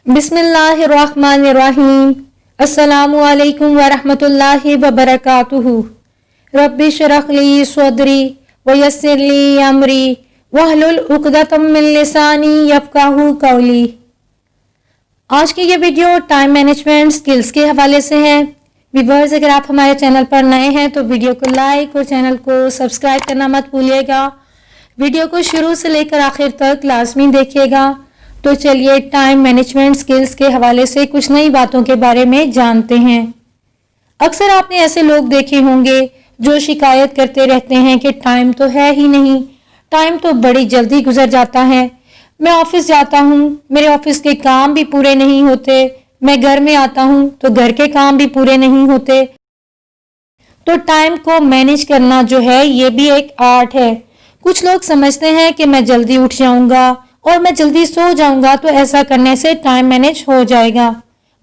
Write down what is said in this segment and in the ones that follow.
بسم اللہ الرحمن الرحیم۔ السلام علیکم ورحمۃ اللہ وبرکاتہ۔ رب اشرح لی صدری ویسر لی امری واحلل عقدۃ من لسانی یفقہوا قولی۔ آج کی یہ ویڈیو ٹائم مینجمنٹ سکلز کے حوالے سے ہے۔ ویورز، اگر آپ ہمارے چینل پر نئے ہیں تو ویڈیو کو لائک اور چینل کو سبسکرائب کرنا مت بھولیے گا۔ ویڈیو کو شروع سے لے کر آخر تک لازمی دیکھیے گا۔ تو چلیے ٹائم مینجمنٹ سکلز کے حوالے سے کچھ نئی باتوں کے بارے میں جانتے ہیں۔ اکثر آپ نے ایسے لوگ دیکھے ہوں گے جو شکایت کرتے رہتے ہیں کہ ٹائم تو ہے ہی نہیں، ٹائم تو بڑی جلدی گزر جاتا ہے، میں آفس جاتا ہوں، میرے آفس کے کام بھی پورے نہیں ہوتے، میں گھر میں آتا ہوں تو گھر کے کام بھی پورے نہیں ہوتے۔ تو ٹائم کو مینیج کرنا جو ہے یہ بھی ایک آرٹ ہے۔ کچھ لوگ سمجھتے ہیں کہ میں جلدی اٹھ جاؤں گا اور میں جلدی سو جاؤں گا تو ایسا کرنے سے ٹائم مینیج ہو جائے گا۔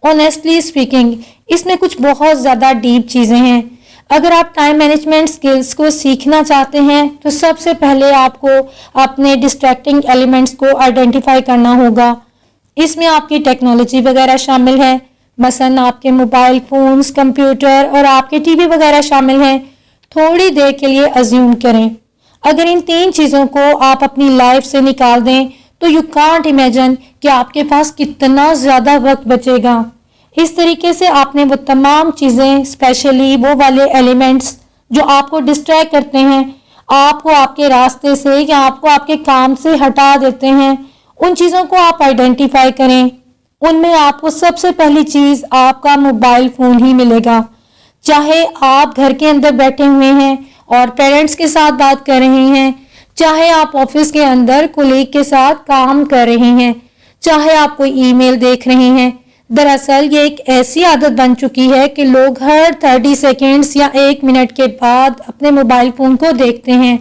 آنیسٹلی اسپیکنگ، اس میں کچھ بہت زیادہ ڈیپ چیزیں ہیں۔ اگر آپ ٹائم مینجمنٹ سکلز کو سیکھنا چاہتے ہیں تو سب سے پہلے آپ کو اپنے ڈسٹریکٹنگ ایلیمنٹس کو آئیڈینٹیفائی کرنا ہوگا۔ اس میں آپ کی ٹیکنالوجی وغیرہ شامل ہے، مثلاً آپ کے موبائل فونز، کمپیوٹر اور آپ کے ٹی وی وغیرہ شامل ہیں۔ تھوڑی دیر کے لیے ازیوم کریں، اگر ان تین چیزوں کو آپ اپنی لائف سے نکال دیں تو یو کانٹ امیجن کہ آپ کے پاس کتنا زیادہ وقت بچے گا۔ اس طریقے سے آپ نے وہ تمام چیزیں، اسپیشلی وہ والے ایلیمنٹس جو آپ کو ڈسٹریکٹ کرتے ہیں، آپ کو آپ کے راستے سے یا آپ کو آپ کے کام سے ہٹا دیتے ہیں، ان چیزوں کو آپ آئیڈینٹیفائی کریں۔ ان میں آپ کو سب سے پہلی چیز آپ کا موبائل فون ہی ملے گا۔ چاہے آپ گھر کے اندر بیٹھے ہوئے ہیں اور پیرنٹس کے ساتھ بات کر رہے ہیں، چاہے آپ آفس کے اندر کولیگ کے ساتھ کام کر رہے ہیں، چاہے آپ کوئی ای میل دیکھ رہے ہیں۔ دراصل یہ ایک ایسی عادت بن چکی ہے کہ لوگ ہر 30 سیکنڈز یا 1 منٹ کے بعد اپنے موبائل فون کو دیکھتے ہیں،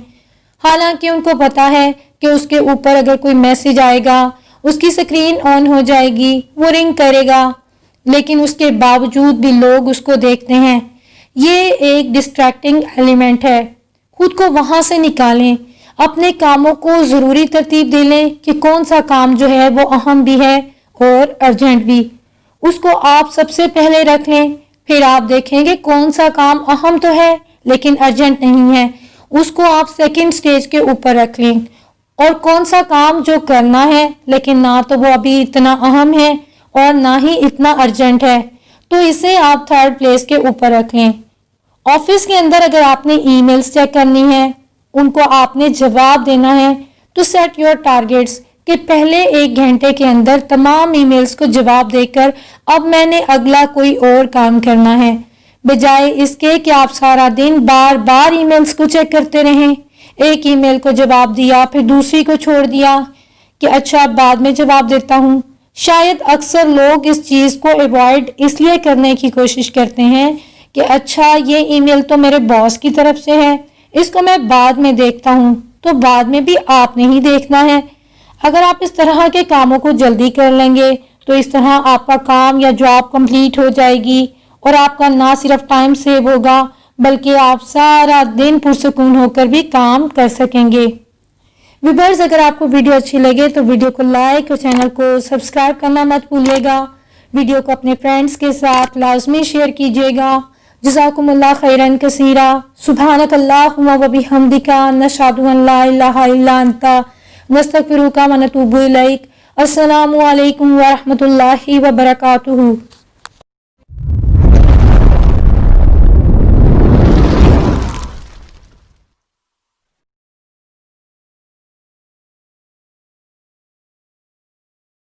حالانکہ ان کو پتا ہے کہ اس کے اوپر اگر کوئی میسج آئے گا، اس کی سکرین آن ہو جائے گی، وہ رنگ کرے گا، لیکن اس کے باوجود بھی لوگ اس کو دیکھتے ہیں۔ یہ ایک ڈسٹریکٹنگ ایلیمنٹ ہے، خود کو وہاں سے نکالیں۔ اپنے کاموں کو ضروری ترتیب دے لیں کہ کون سا کام جو ہے وہ اہم بھی ہے اور ارجنٹ بھی، اس کو آپ سب سے پہلے رکھ لیں۔ پھر آپ دیکھیں گے کون سا کام اہم تو ہے لیکن ارجنٹ نہیں ہے، اس کو آپ سیکنڈ سٹیج کے اوپر رکھ لیں، اور کون سا کام جو کرنا ہے لیکن نہ تو وہ ابھی اتنا اہم ہے اور نہ ہی اتنا ارجنٹ ہے، تو اسے آپ تھرڈ پلیس کے اوپر رکھ لیں۔ آفس کے اندر اگر آپ نے ای میلز چیک کرنی ہے، ان کو آپ نے جواب دینا ہے، تو سیٹ یور ٹارگیٹس کہ پہلے 1 گھنٹے کے اندر تمام ای میلز کو جواب دے کر اب میں نے اگلا کوئی اور کام کرنا ہے، بجائے اس کے کہ آپ سارا دن بار بار ای میلز کو چیک کرتے رہیں۔ ایک ای میل کو جواب دیا، پھر دوسری کو چھوڑ دیا کہ اچھا بعد میں جواب دیتا ہوں۔ شاید اکثر لوگ اس چیز کو ایوائڈ اس لیے کرنے کی کوشش کرتے ہیں کہ اچھا یہ ای میل تو میرے باس کی طرف سے ہے، اس کو میں بعد میں دیکھتا ہوں، تو بعد میں بھی آپ نے ہی دیکھنا ہے۔ اگر آپ اس طرح کے کاموں کو جلدی کر لیں گے تو اس طرح آپ کا کام یا جاب کمپلیٹ ہو جائے گی، اور آپ کا نہ صرف ٹائم سیو ہوگا بلکہ آپ سارا دن پرسکون ہو کر بھی کام کر سکیں گے۔ ویورز، اگر آپ کو ویڈیو اچھی لگے تو ویڈیو کو لائک اور چینل کو سبسکرائب کرنا مت بھولیے گا۔ ویڈیو کو اپنے فرینڈز کے ساتھ لازمی شیئر کیجیے گا۔ جزاکم اللہ خیرن کثیرا۔ سبحانک اللہم و بحمدک، نشہد ان لا الہ الا انت، نستغفرک و نتوب الیک۔ السلام علیکم ورحمۃ اللہ وبرکاتہ۔